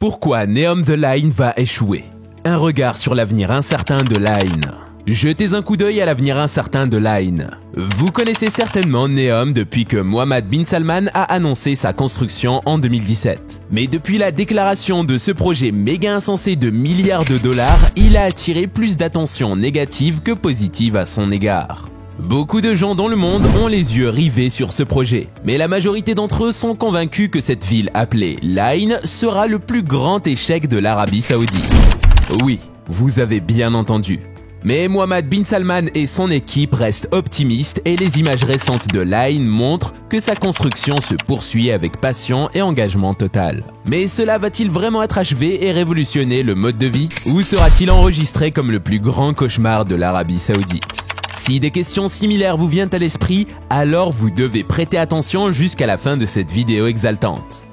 Pourquoi Neom The Line va échouer? Un regard sur l'avenir incertain de Line. Jetez un coup d'œil à l'avenir incertain de Line. Vous connaissez certainement Neom depuis que Mohammed bin Salman a annoncé sa construction en 2017. Mais depuis la déclaration de ce projet méga insensé de milliards de dollars, il a attiré plus d'attention négative que positive à son égard. Beaucoup de gens dans le monde ont les yeux rivés sur ce projet, mais la majorité d'entre eux sont convaincus que cette ville appelée Line sera le plus grand échec de l'Arabie Saoudite. Oui, vous avez bien entendu. Mais Mohammed bin Salman et son équipe restent optimistes et les images récentes de Line montrent que sa construction se poursuit avec passion et engagement total. Mais cela va-t-il vraiment être achevé et révolutionner le mode de vie? Ou sera-t-il enregistré comme le plus grand cauchemar de l'Arabie Saoudite? Si des questions similaires vous viennent à l'esprit, alors vous devez prêter attention jusqu'à la fin de cette vidéo exaltante.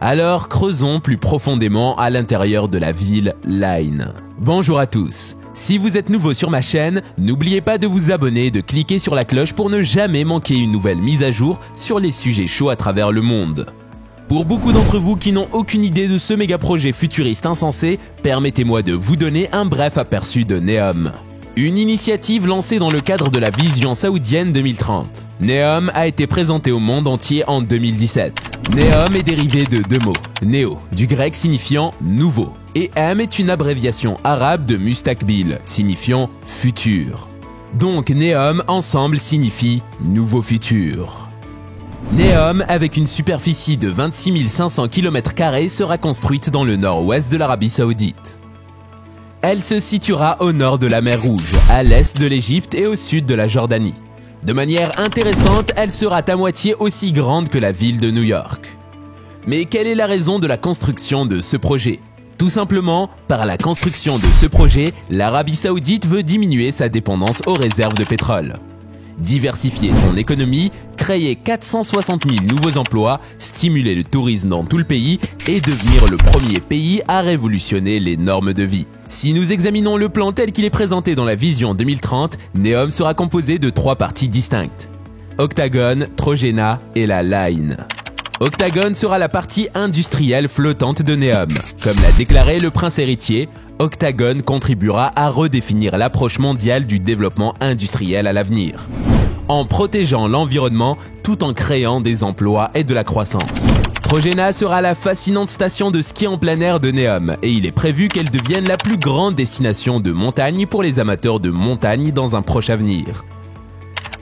Alors creusons plus profondément à l'intérieur de la ville Line. Bonjour à tous. Si vous êtes nouveau sur ma chaîne, n'oubliez pas de vous abonner et de cliquer sur la cloche pour ne jamais manquer une nouvelle mise à jour sur les sujets chauds à travers le monde. Pour beaucoup d'entre vous qui n'ont aucune idée de ce méga projet futuriste insensé, permettez-moi de vous donner un bref aperçu de Neom. Une initiative lancée dans le cadre de la vision saoudienne 2030. Neom a été présenté au monde entier en 2017. Neom est dérivé de deux mots, Néo, du grec signifiant nouveau, et M est une abréviation arabe de Mustakbil, signifiant futur. Donc Neom ensemble signifie nouveau futur. Neom, avec une superficie de 26 500 km², sera construite dans le nord-ouest de l'Arabie Saoudite. Elle se situera au nord de la mer Rouge, à l'est de l'Égypte et au sud de la Jordanie. De manière intéressante, elle sera à moitié aussi grande que la ville de New York. Mais quelle est la raison de la construction de ce projet? Tout simplement, par la construction de ce projet, l'Arabie Saoudite veut diminuer sa dépendance aux réserves de pétrole, diversifier son économie, créer 460 000 nouveaux emplois, stimuler le tourisme dans tout le pays et devenir le premier pays à révolutionner les normes de vie. Si nous examinons le plan tel qu'il est présenté dans la vision 2030, Neom sera composé de 3 parties distinctes: Octagone, Trojena et la Line. Octagone sera la partie industrielle flottante de Neom. Comme l'a déclaré le prince héritier, Octagone contribuera à redéfinir l'approche mondiale du développement industriel à l'avenir, en protégeant l'environnement tout en créant des emplois et de la croissance. Trojena sera la fascinante station de ski en plein air de Neom et il est prévu qu'elle devienne la plus grande destination de montagne pour les amateurs de montagne dans un proche avenir.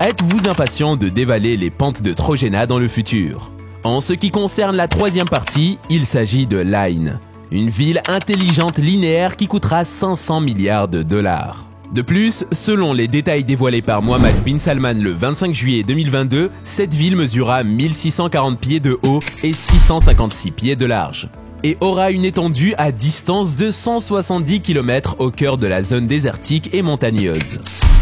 Êtes-vous impatient de dévaler les pentes de Trojena dans le futur? En ce qui concerne la troisième partie, il s'agit de Line, une ville intelligente linéaire qui coûtera 500 milliards de dollars. De plus, selon les détails dévoilés par Mohammed bin Salman le 25 juillet 2022, cette ville mesurera 1640 pieds de haut et 656 pieds de large, et aura une étendue à distance de 170 km au cœur de la zone désertique et montagneuse.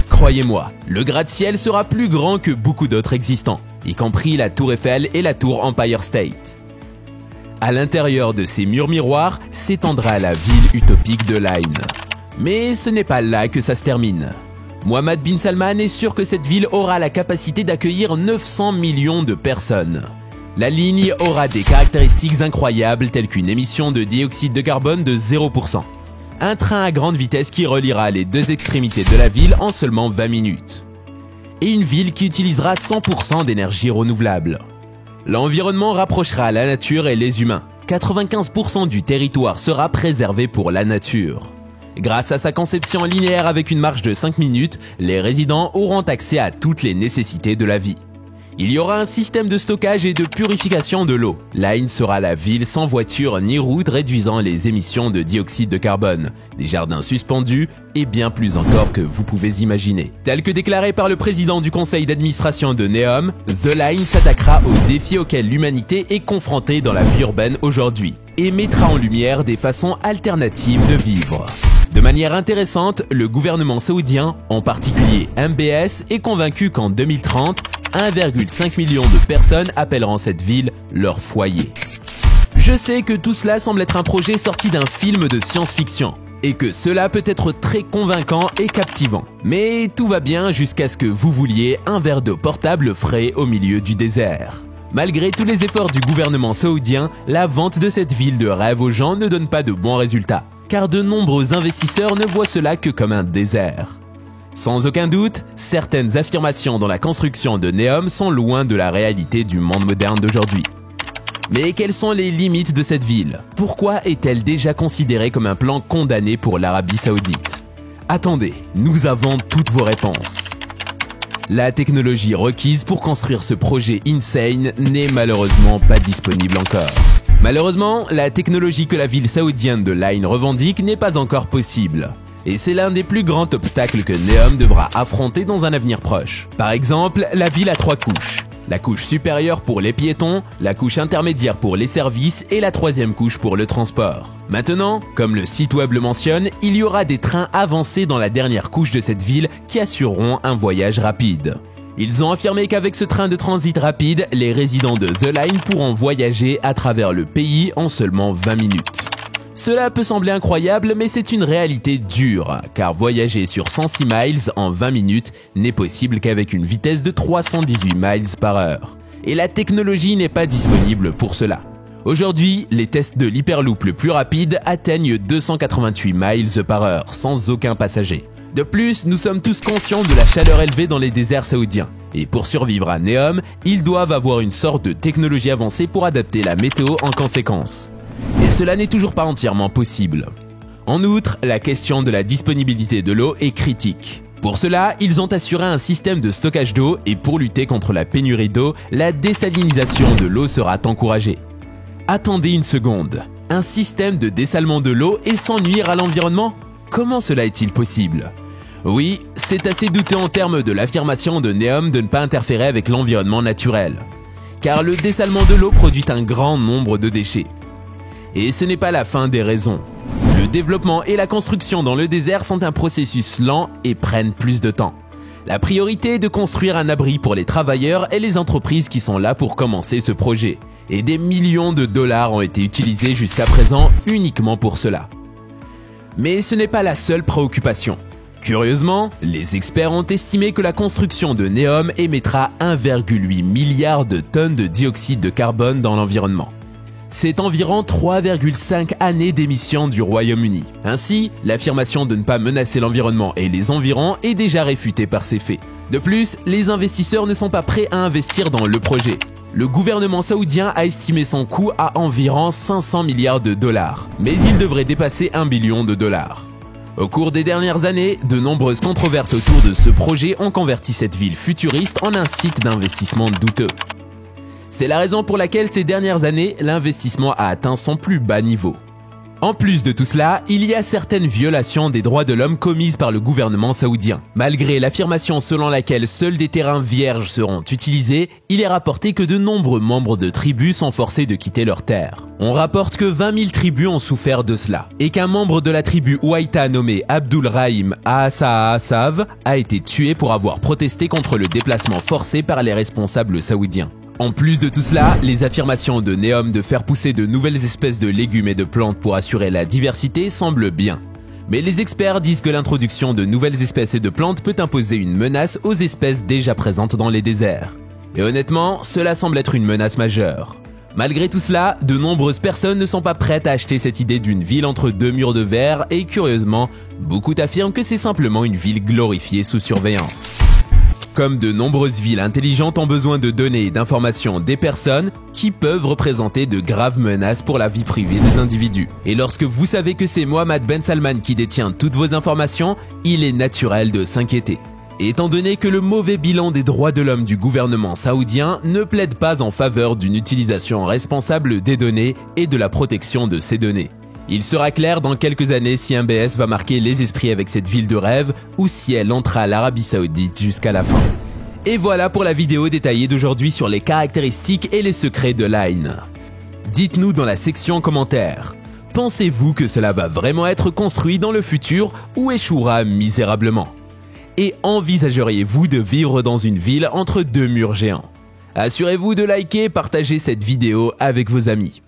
Croyez-moi, le gratte-ciel sera plus grand que beaucoup d'autres existants, y compris la Tour Eiffel et la Tour Empire State. À l'intérieur de ces murs miroirs s'étendra la ville utopique de Line. Mais ce n'est pas là que ça se termine. Mohammed bin Salman est sûr que cette ville aura la capacité d'accueillir 900 millions de personnes. La ligne aura des caractéristiques incroyables telles qu'une émission de dioxyde de carbone de 0%, un train à grande vitesse qui reliera les deux extrémités de la ville en seulement 20 minutes, et une ville qui utilisera 100% d'énergie renouvelable. L'environnement rapprochera la nature et les humains. 95% du territoire sera préservé pour la nature. Grâce à sa conception linéaire avec une marche de 5 minutes, les résidents auront accès à toutes les nécessités de la vie. Il y aura un système de stockage et de purification de l'eau. Line sera la ville sans voiture ni route, réduisant les émissions de dioxyde de carbone, des jardins suspendus et bien plus encore que vous pouvez imaginer. Tel que déclaré par le président du conseil d'administration de Neom, The Line s'attaquera aux défis auxquels l'humanité est confrontée dans la vie urbaine aujourd'hui et mettra en lumière des façons alternatives de vivre. De manière intéressante, le gouvernement saoudien, en particulier MBS, est convaincu qu'en 2030, 1,5 million de personnes appelleront cette ville leur foyer. Je sais que tout cela semble être un projet sorti d'un film de science-fiction, et que cela peut être très convaincant et captivant. Mais tout va bien jusqu'à ce que vous vouliez un verre d'eau portable frais au milieu du désert. Malgré tous les efforts du gouvernement saoudien, la vente de cette ville de rêve aux gens ne donne pas de bons résultats, car de nombreux investisseurs ne voient cela que comme un désert. Sans aucun doute, certaines affirmations dans la construction de Neom sont loin de la réalité du monde moderne d'aujourd'hui. Mais quelles sont les limites de cette ville? Pourquoi est-elle déjà considérée comme un plan condamné pour l'Arabie Saoudite? Attendez, nous avons toutes vos réponses. La technologie requise pour construire ce projet insane n'est malheureusement pas disponible encore. Malheureusement, la technologie que la ville saoudienne de Line revendique n'est pas encore possible. Et c'est l'un des plus grands obstacles que Neom devra affronter dans un avenir proche. Par exemple, la ville a 3 couches. La couche supérieure pour les piétons, la couche intermédiaire pour les services et la 3e couche pour le transport. Maintenant, comme le site web le mentionne, il y aura des trains avancés dans la dernière couche de cette ville qui assureront un voyage rapide. Ils ont affirmé qu'avec ce train de transit rapide, les résidents de The Line pourront voyager à travers le pays en seulement 20 minutes. Cela peut sembler incroyable, mais c'est une réalité dure, car voyager sur 106 miles en 20 minutes n'est possible qu'avec une vitesse de 318 miles par heure. Et la technologie n'est pas disponible pour cela. Aujourd'hui, les tests de l'hyperloop le plus rapide atteignent 288 miles par heure, sans aucun passager. De plus, nous sommes tous conscients de la chaleur élevée dans les déserts saoudiens. Et pour survivre à Neom, ils doivent avoir une sorte de technologie avancée pour adapter la météo en conséquence. Et cela n'est toujours pas entièrement possible. En outre, la question de la disponibilité de l'eau est critique. Pour cela, ils ont assuré un système de stockage d'eau et pour lutter contre la pénurie d'eau, la désalinisation de l'eau sera encouragée. Attendez une seconde, un système de dessalement de l'eau et sans nuire à l'environnement? Comment cela est-il possible? Oui, c'est assez douteux en termes de l'affirmation de Neom de ne pas interférer avec l'environnement naturel. Car le dessalement de l'eau produit un grand nombre de déchets. Et ce n'est pas la fin des raisons. Le développement et la construction dans le désert sont un processus lent et prennent plus de temps. La priorité est de construire un abri pour les travailleurs et les entreprises qui sont là pour commencer ce projet. Et des millions de dollars ont été utilisés jusqu'à présent uniquement pour cela. Mais ce n'est pas la seule préoccupation. Curieusement, les experts ont estimé que la construction de Neom émettra 1,8 milliard de tonnes de dioxyde de carbone dans l'environnement. C'est environ 3,5 années d'émissions du Royaume-Uni. Ainsi, l'affirmation de ne pas menacer l'environnement et les environs est déjà réfutée par ces faits. De plus, les investisseurs ne sont pas prêts à investir dans le projet. Le gouvernement saoudien a estimé son coût à environ 500 milliards de dollars, mais il devrait dépasser 1 billion de dollars. Au cours des dernières années, de nombreuses controverses autour de ce projet ont converti cette ville futuriste en un site d'investissement douteux. C'est la raison pour laquelle ces dernières années, l'investissement a atteint son plus bas niveau. En plus de tout cela, il y a certaines violations des droits de l'homme commises par le gouvernement saoudien. Malgré l'affirmation selon laquelle seuls des terrains vierges seront utilisés, il est rapporté que de nombreux membres de tribus sont forcés de quitter leurs terres. On rapporte que 20 000 tribus ont souffert de cela, et qu'un membre de la tribu Ouaïta nommé Abdul Rahim Aasav a été tué pour avoir protesté contre le déplacement forcé par les responsables saoudiens. En plus de tout cela, les affirmations de Neom de faire pousser de nouvelles espèces de légumes et de plantes pour assurer la diversité semblent bien. Mais les experts disent que l'introduction de nouvelles espèces et de plantes peut imposer une menace aux espèces déjà présentes dans les déserts. Et honnêtement, cela semble être une menace majeure. Malgré tout cela, de nombreuses personnes ne sont pas prêtes à acheter cette idée d'une ville entre deux murs de verre et curieusement, beaucoup affirment que c'est simplement une ville glorifiée sous surveillance. Comme de nombreuses villes intelligentes ont besoin de données et d'informations des personnes qui peuvent représenter de graves menaces pour la vie privée des individus. Et lorsque vous savez que c'est Mohammed Ben Salman qui détient toutes vos informations, il est naturel de s'inquiéter. Et étant donné que le mauvais bilan des droits de l'homme du gouvernement saoudien ne plaide pas en faveur d'une utilisation responsable des données et de la protection de ces données. Il sera clair dans quelques années si MBS va marquer les esprits avec cette ville de rêve ou si elle entrera à l'Arabie Saoudite jusqu'à la fin. Et voilà pour la vidéo détaillée d'aujourd'hui sur les caractéristiques et les secrets de Line. Dites-nous dans la section commentaires, pensez-vous que cela va vraiment être construit dans le futur ou échouera misérablement? Et envisageriez-vous de vivre dans une ville entre deux murs géants? Assurez-vous de liker et partager cette vidéo avec vos amis.